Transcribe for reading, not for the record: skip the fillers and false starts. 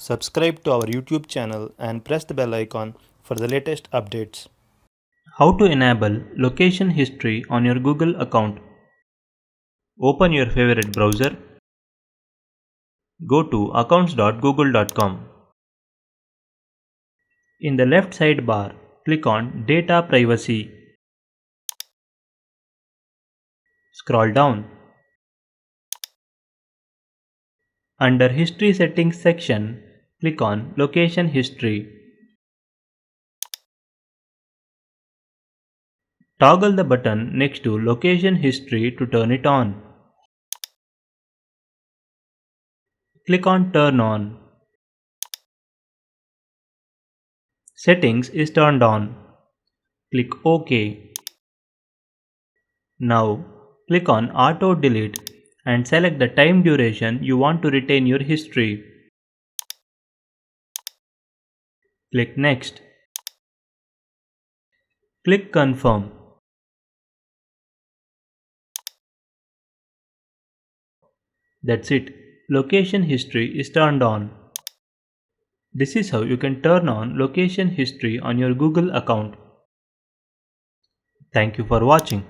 Subscribe to our YouTube channel and press the bell icon for the latest updates. How to enable location history on your Google account. Open your favorite browser. Go to accounts.google.com. In the left sidebar, click on Data Privacy. Scroll down. Under History Settings section, click on Location History. Toggle the button next to Location History to turn it on. Click on Turn On. Settings is turned on. Click OK. Now, click on Auto Delete and select the time duration you want to retain your history. Click Next. Click Confirm. That's it. Location history is turned on. This is how you can turn on location history on your Google account. Thank you for watching.